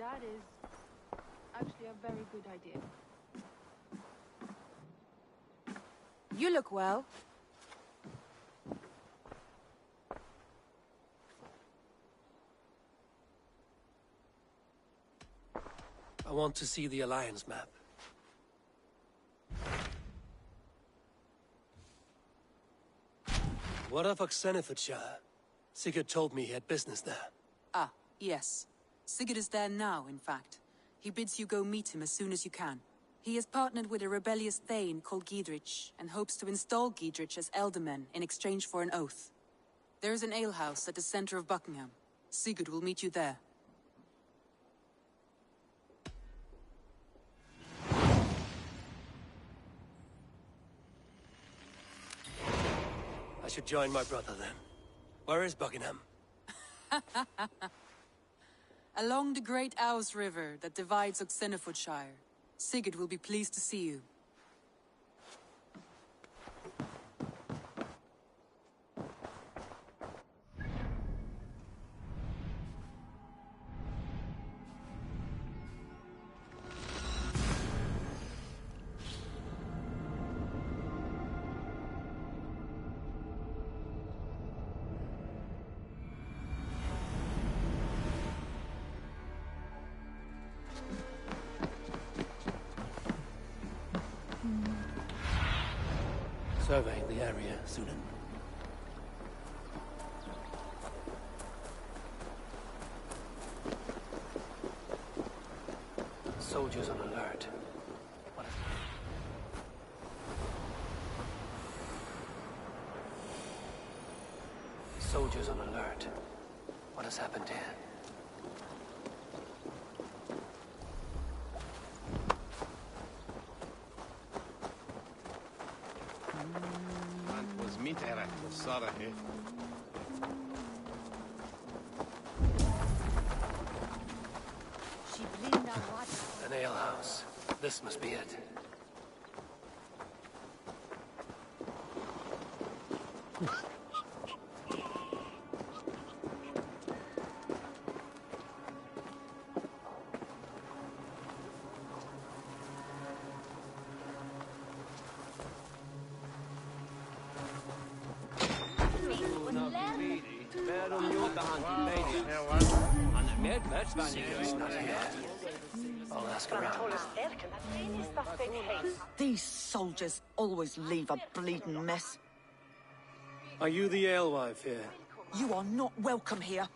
that is actually a very good idea. You look well. I want to see the Alliance map. What of Oxenfordshire? Sigurd told me he had business there. Ah, yes. Sigurd is there now, in fact. He bids you go meet him as soon as you can. He has partnered with a rebellious thane called Giedrich, and hopes to install Giedrich as Elderman in exchange for an oath. There is an alehouse at the center of Buckingham. Sigurd will meet you there. I should join my brother then. Where is Buckingham? Along the great Ouse River that divides Oxenfordshire. Sigurd will be pleased to see you. Surveying the area, Sunan. Soldiers on alert. What is... Soldiers on alert. What has happened here? An alehouse. This must be it. Sigurd's not here. I'll ask around. These soldiers always leave a bleeding mess. Are you the alewife here? You are not welcome here.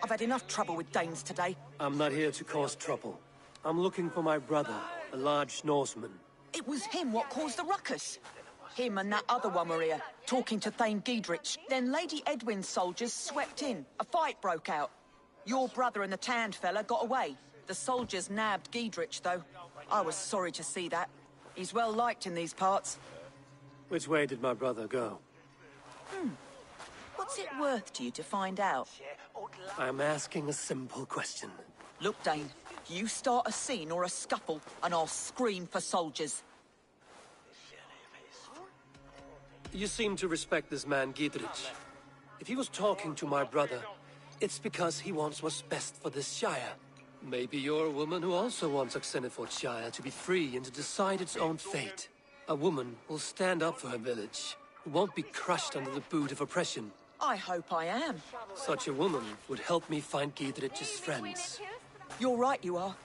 I've had enough trouble with Danes today. I'm not here to cause trouble. I'm looking for my brother, a large Norseman. It was him what caused the ruckus. Him and that other one were here, talking to Thane Giedrich. Then Lady Edwin's soldiers swept in. A fight broke out. Your brother and the tanned fella got away. The soldiers nabbed Giedrich, though. I was sorry to see that. He's well liked in these parts. Which way did my brother go? What's it worth to you to find out? I'm asking a simple question. Look, Dane, you start a scene or a scuffle, and I'll scream for soldiers. You seem to respect this man, Giedrich. If he was talking to my brother, it's because he wants what's best for this shire. Maybe you're a woman who also wants Oxenfordshire to be free and to decide its own fate. A woman who'll stand up for her village, who won't be crushed under the boot of oppression. I hope I am. Such a woman would help me find Giedrich's friends. You're right, you are.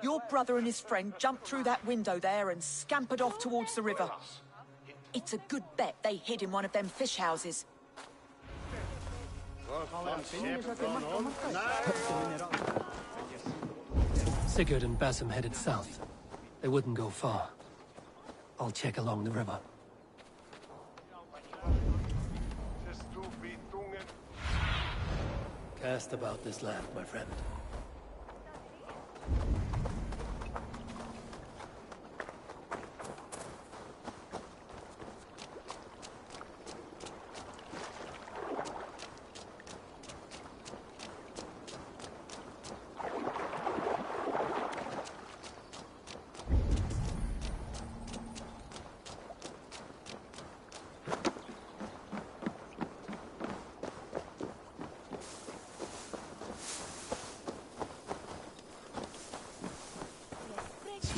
Your brother and his friend jumped through that window there and scampered off towards the river. It's a good bet they hid in one of them fish houses. Sigurd and Basim headed south. They wouldn't go far. I'll check along the river. Cast about this land, my friend.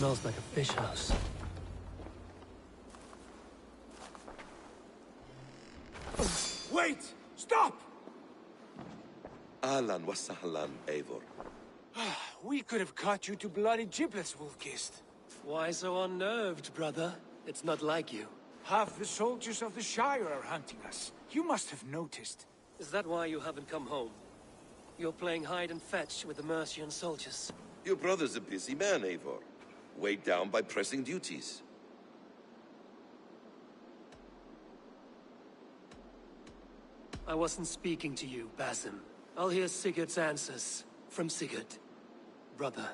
smells like a fish house. Wait! Stop! Ahlan wa sahlan, Eivor. We could have cut you to bloody giblets, Wolf-Kissed. Why so unnerved, brother? It's not like you. Half the soldiers of the Shire are hunting us. You must have noticed. Is that why you haven't come home? You're playing hide and fetch with the Mercian soldiers. Your brother's a busy man, Eivor. Weighed down by pressing duties. I wasn't speaking to you, Basim. I'll hear Sigurd's answers from Sigurd. Brother,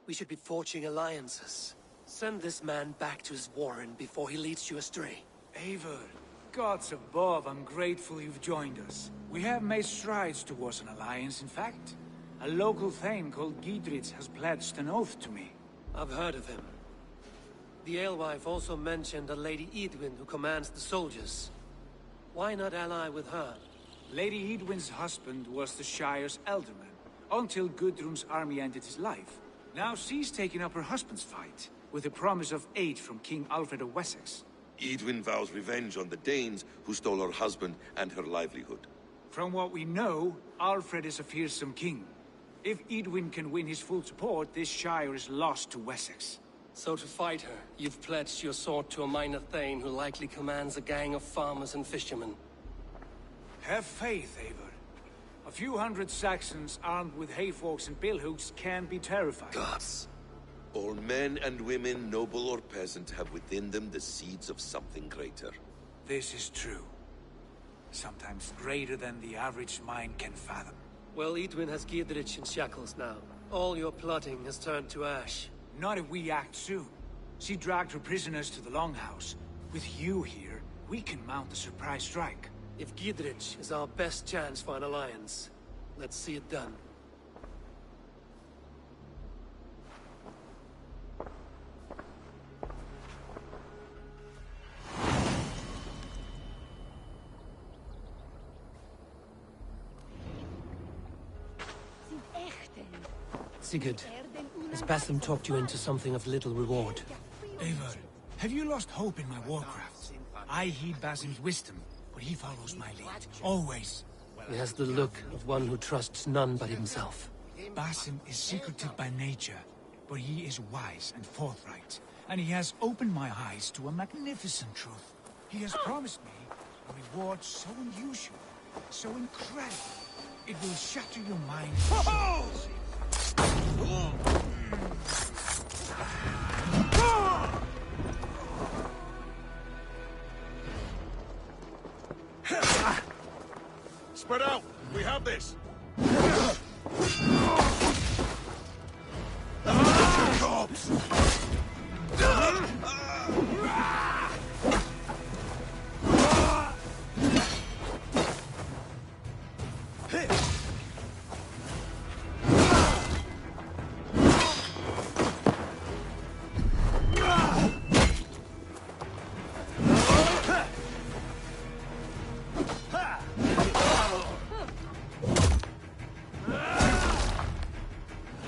we should be forging alliances. Send this man back to his warren before he leads you astray. Eivor, gods above, I'm grateful you've joined us. We have made strides towards an alliance, in fact. A local thane called Giedrich has pledged an oath to me. I've heard of him. The alewife also mentioned a Lady Edwin who commands the soldiers. Why not ally with her? Lady Edwin's husband was the Shire's alderman, until Gudrun's army ended his life. Now she's taking up her husband's fight, with the promise of aid from King Alfred of Wessex. Edwin vows revenge on the Danes who stole her husband and her livelihood. From what we know, Alfred is a fearsome king. If Edwin can win his full support, this Shire is lost to Wessex. So to fight her, you've pledged your sword to a minor thane who likely commands a gang of farmers and fishermen. Have faith, Eivor. A few hundred Saxons armed with hayforks and billhooks can be terrifying. Gods. All men and women, noble or peasant, have within them the seeds of something greater. This is true. Sometimes greater than the average mind can fathom. Well, Edwin has Giedrich in shackles now. All your plotting has turned to ash. Not if we act soon. She dragged her prisoners to the Longhouse. With you here, we can mount a surprise strike. If Giedrich is our best chance for an alliance, let's see it done. Sigurd, has Basim talked you into something of little reward? Eivor, have you lost hope in my warcraft? I heed Basim's wisdom, but he follows my lead. Always. He has the look of one who trusts none but himself. Basim is secretive by nature, but he is wise and forthright. And he has opened my eyes to a magnificent truth. He has promised me a reward so unusual, so incredible, it will shatter your mind. Spread out! We have this! Corpse!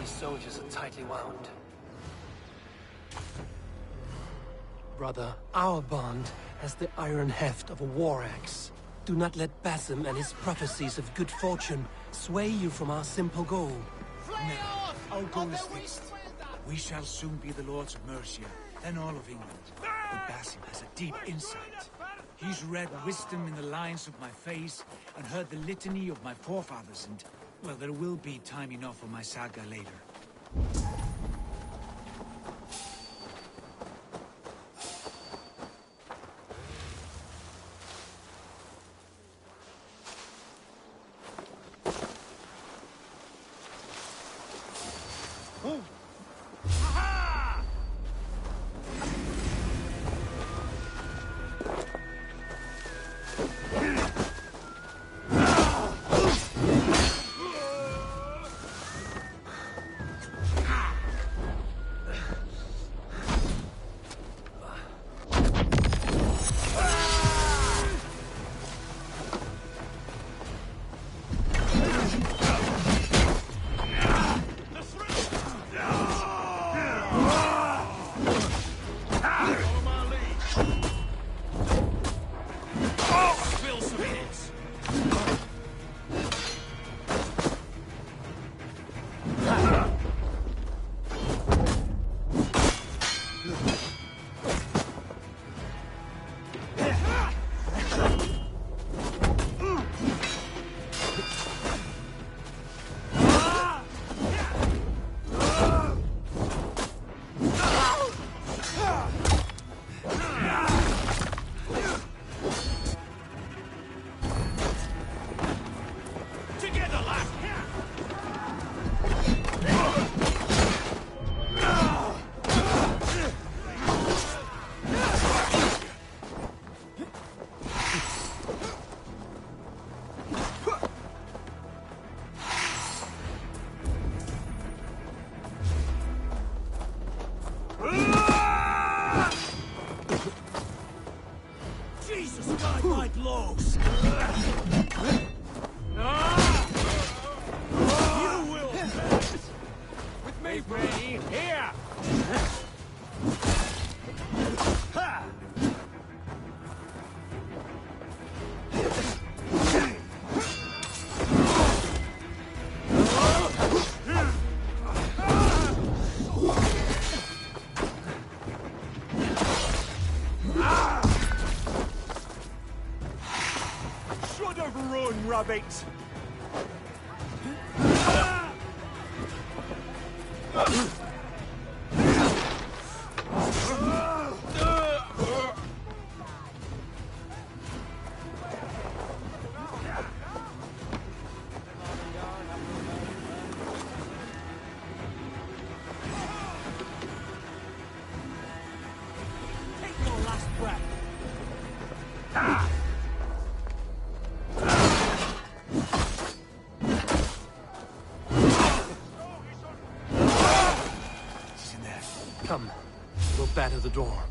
Soldiers are tightly wound. Brother, our bond has the iron heft of a war axe. Do not let Basim and his prophecies of good fortune sway you from our simple goal. No, our goal is fixed. We shall soon be the lords of Mercia, then all of England. But Basim has a deep insight. He's read wisdom in the lines of my face and heard the litany of my forefathers, and, well, there will be time enough for my saga later. rub it! Take your last breath. She's in there. Come, we'll batter the door.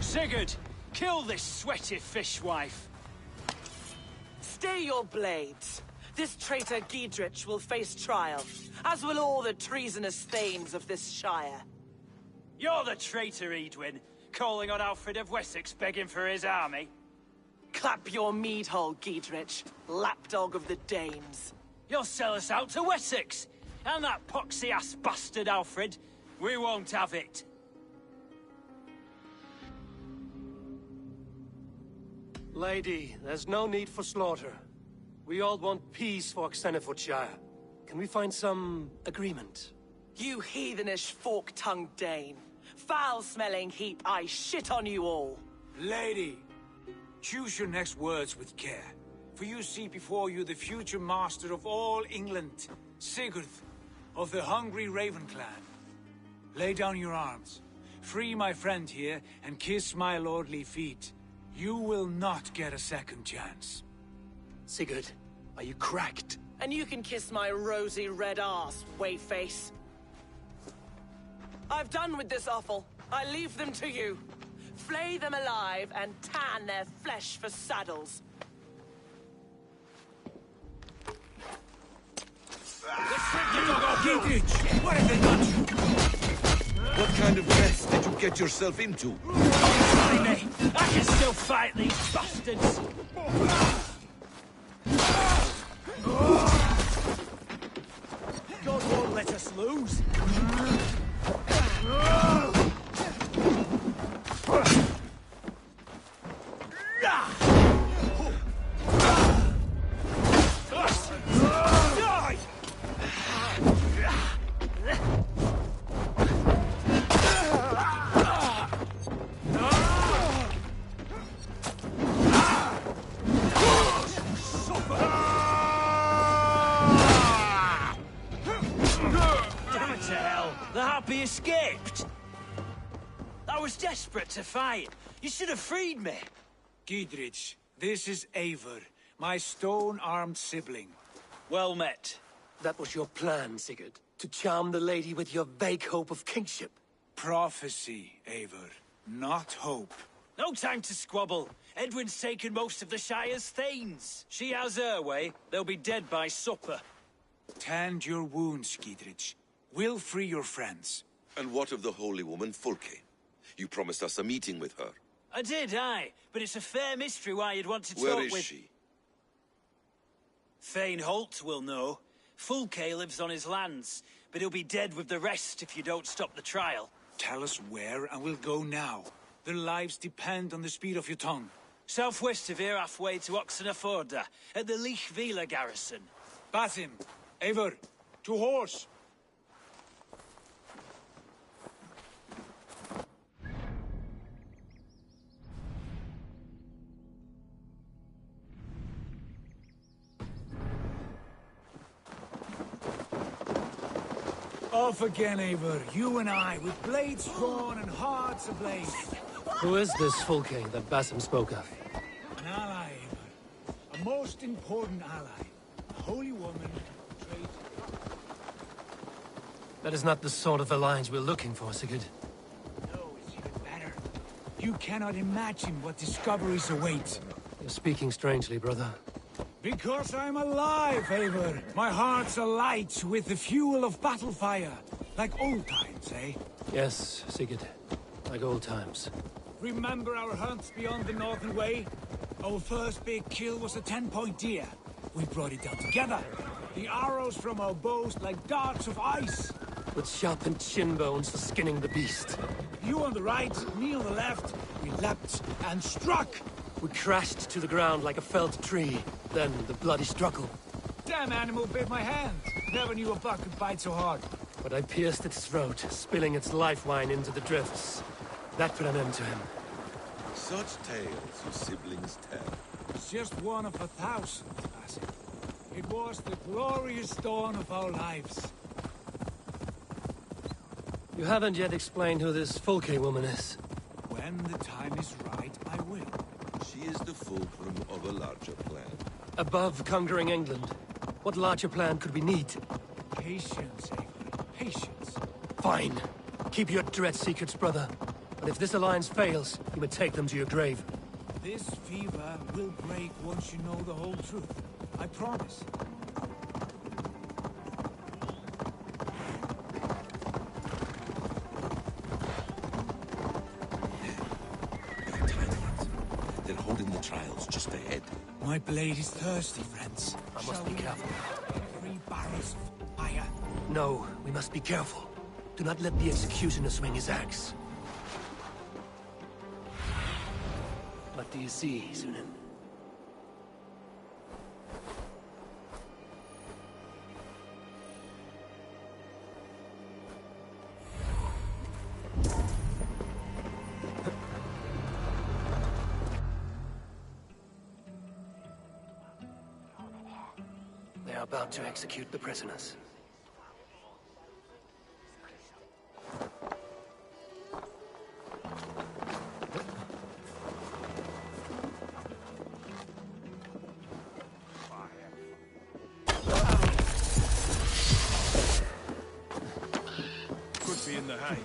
Sigurd, kill this sweaty fishwife. Stay your blades. This traitor Giedrich will face trial, as will all the treasonous thanes of this shire. You're the traitor, Edwin, calling on Alfred of Wessex begging for his army. Clap your mead hole, Giedrich, lapdog of the Danes. You'll sell us out to Wessex, and that poxy-ass bastard Alfred. We won't have it. Lady, there's no need for slaughter. We all want peace for Xenofordshire. Can we find some agreement? You heathenish fork-tongued Dane. Foul-smelling heap, I shit on you all. Lady, choose your next words with care, for you see before you the future master of all England, Sigurd, of the hungry Raven clan. Lay down your arms, free my friend here, and kiss my lordly feet. You will not get a second chance. Sigurd, are you cracked? And you can kiss my rosy red arse, wayface. I've done with this offal. I leave them to you. Flay them alive and tan their flesh for saddles. Giedrich, what have they done to you? What kind of mess did you get yourself into? I can still fight these bastards! God won't let us lose! He escaped! I was desperate to fight. You should have freed me. Giedrich, this is Eivor, my stone-armed sibling. Well met. That was your plan, Sigurd. To charm the lady with your vague hope of kingship. Prophecy, Eivor, not hope. No time to squabble. Edwin's taken most of the Shire's thanes. She has her way. They'll be dead by supper. Tend your wounds, Giedrich. We'll free your friends. And what of the holy woman Fulke? You promised us a meeting with her. I did, aye. But it's a fair mystery why you'd want to talk with... Where is she? Thane Holt will know. Fulke lives on his lands, but he'll be dead with the rest if you don't stop the trial. Tell us where, and we'll go now. Their lives depend on the speed of your tongue. Southwest of here, halfway to Oxenaforda, at the Lichvila garrison. Basim, Eivor, to horse! Off again, Eivor. You and I, with blades drawn and hearts ablaze. Who is this Fulke that Basim spoke of? An ally, Eivor. A most important ally. A holy woman, traitor. That is not the sort of alliance we're looking for, Sigurd. No, it's even better. You cannot imagine what discoveries await. You're speaking strangely, brother. Because I'm alive, Eivor. My heart's alight with the fuel of battle fire. Like old times, eh? Yes, Sigurd. Like old times. Remember our hunts beyond the Northern Way? Our first big kill was a 10-point deer. We brought it down together. The arrows from our bows like darts of ice. With sharpened shin bones for skinning the beast. You on the right, me on the left. We leapt and struck. We crashed to the ground like a felled tree. Then the bloody struggle. Damn animal bit my hand. Never knew a buck could bite so hard. But I pierced its throat, spilling its life wine into the drifts. That put an end to him. Such tales your siblings tell. It's just one of 1,000, Basim. It was the glorious dawn of our lives. You haven't yet explained who this Folke woman is. When the time is right, I will. She is the fulcrum of a larger plan. Above conquering England, what larger plan could we need? Patience, Eivor. Patience. Fine. Keep your dread secrets, brother. But if this alliance fails, you may take them to your grave. This fever will break once you know the whole truth. I promise. They're holding the trials just ahead. My blade is thirsty, friends. I must be careful. 3 barrels of fire. No, we must be careful. Do not let the executioner swing his axe. What do you see, Sunan? They are about to execute the prisoners. Could be in the hay.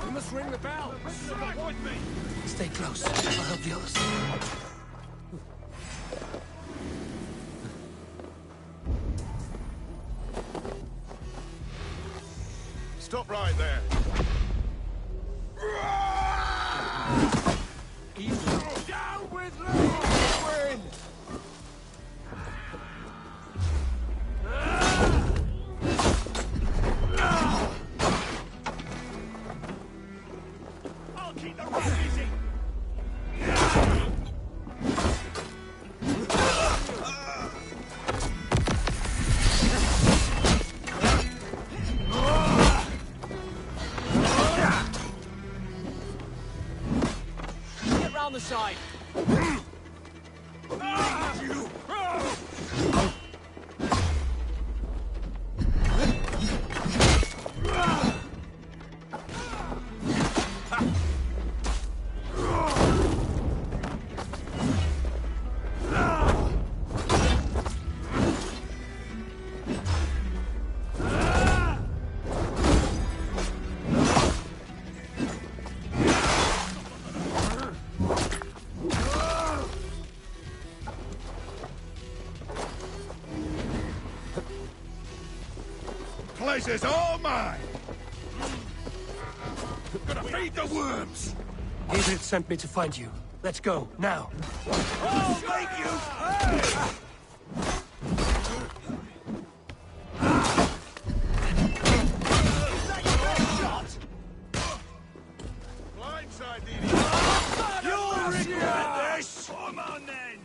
We must ring the bell. With me. Stay close. I'll help the others. Stop right there. Down with Edwin! I'll keep the road easy. Get round the side. Place is all mine. Gonna feed the worms. David sent me to find you. Let's go, now. I'll make you pay. Is that your best shot? Blindside the idiot. You'll regret this. Come on then.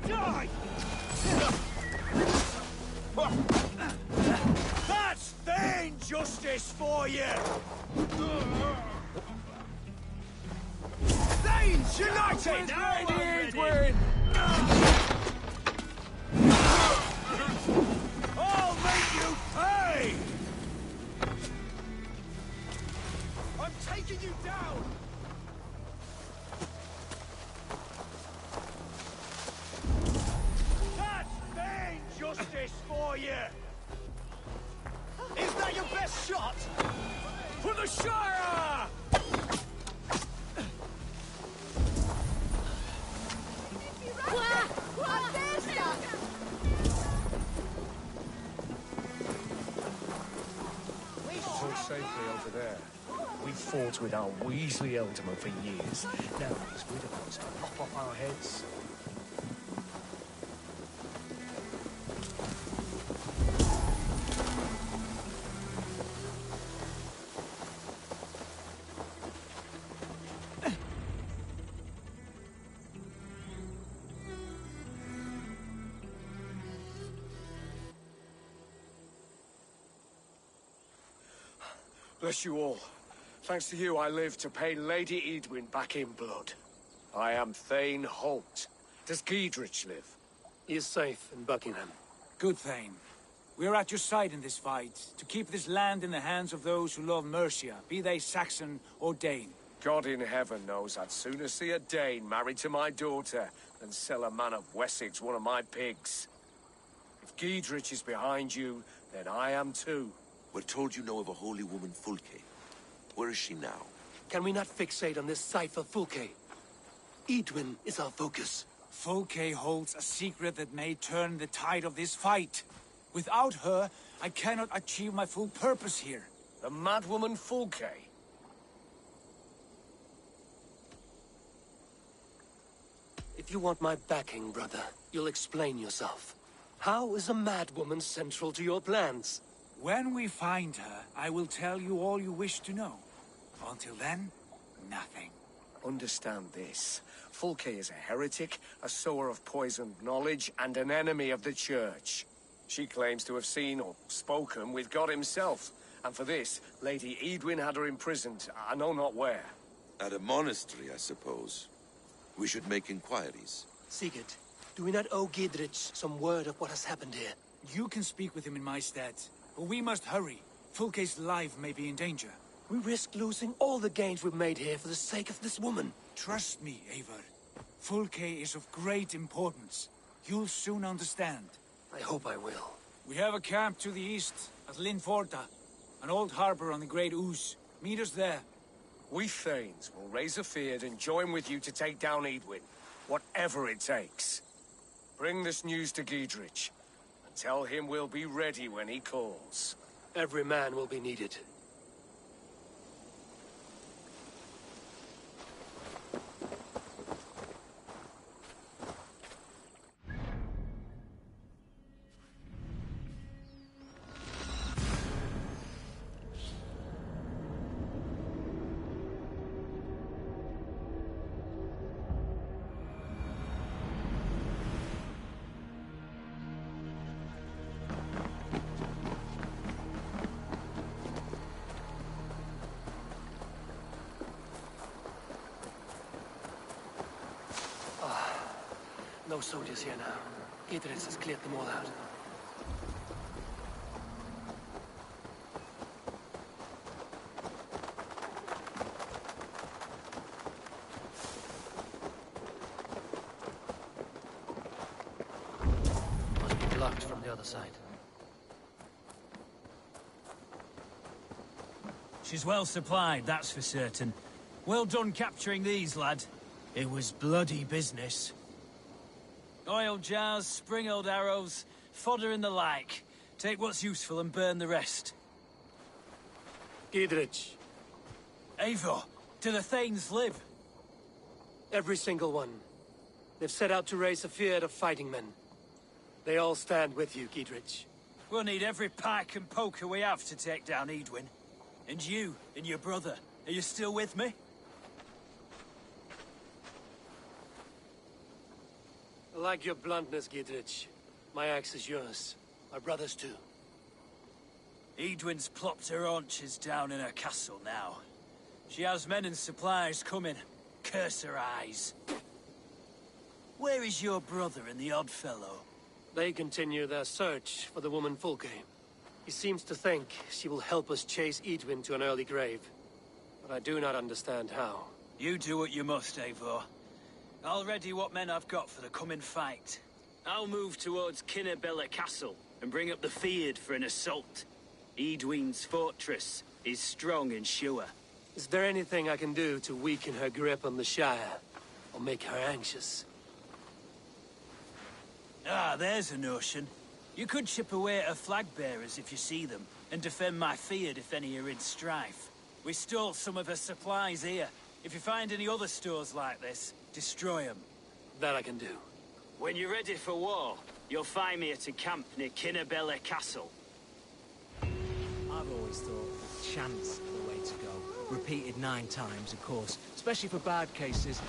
Die. That's Thane justice for you! Thane's united! Edwin! I'll make you pay! taking you down! That's vain justice for you! Is that your best shot? For the Shire! So safely over there. We fought with our Weasley Ealdorman for years. Now these widow wants to lop off our heads. Bless you all. Thanks to you, I live to pay Lady Edwin back in blood. I am Thane Holt. Does Giedrich live? He is safe in Buckingham. Good, Thane. We are at your side in this fight, to keep this land in the hands of those who love Mercia, be they Saxon or Dane. God in heaven knows I'd sooner see a Dane married to my daughter than sell a man of Wessex one of my pigs. If Giedrich is behind you, then I am too. We're told you know of a holy woman, Fulke. Where is she now? Can we not fixate on this site for Fulke? Edwin is our focus. Fulke holds a secret that may turn the tide of this fight. Without her, I cannot achieve my full purpose here. The madwoman Fulke? If you want my backing, brother, you'll explain yourself. How is a madwoman central to your plans? When we find her, I will tell you all you wish to know. Until then, nothing. Understand this. Fulke is a heretic, a sower of poisoned knowledge, and an enemy of the Church. She claims to have seen or spoken with God himself. And for this, Lady Edwin had her imprisoned, I know not where. At a monastery, I suppose. We should make inquiries. Sigurd, do we not owe Giedrich some word of what has happened here? You can speak with him in my stead. But we must hurry. Fulke's life may be in danger. We risk losing all the gains we've made here for the sake of this woman. Trust me, Eivor. Fulke is of great importance. You'll soon understand. I hope I will. We have a camp to the east, at Linforta. An old harbor on the Great Ouse. Meet us there. We Thanes will raise a feard and join with you to take down Edwin. Whatever it takes. Bring this news to Giedrich. Tell him we'll be ready when he calls. Every man will be needed. No soldiers here now. Giedrich has cleared them all out. Must be blocked from the other side. She's well supplied, that's for certain. Well done capturing these, lad. It was bloody business. Oil jars, spring-oiled arrows, fodder and the like. Take what's useful and burn the rest. Giedrich. Eivor, do the Thanes live? Every single one. They've set out to raise a fear of fighting men. They all stand with you, Giedrich. We'll need every pike and poker we have to take down Edwin. And you, and your brother, are you still with me? I like your bluntness, Giedrich. My axe is yours. My brother's too. Edwin's plopped her haunches down in her castle now. She has men and supplies coming. Curse her eyes. Where is your brother and the odd fellow? They continue their search for the woman Fulke. He seems to think she will help us chase Edwin to an early grave. but I do not understand how. You do what you must, Eivor. I'll ready what men I've got for the coming fight. I'll move towards Kinnabella Castle and bring up the Fyrd for an assault. Edwin's fortress is strong and sure. Is there anything I can do to weaken her grip on the Shire? Or make her anxious? Ah, there's a notion. You could chip away at her flag bearers if you see them, and defend my Fyrd if any are in strife. We stole some of her supplies here. If you find any other stores like this, destroy them. That I can do. When you're ready for war, you'll find me at a camp near Kinnabella Castle. I've always thought that chance is the way to go. Repeated 9 times, of course, especially for bad cases.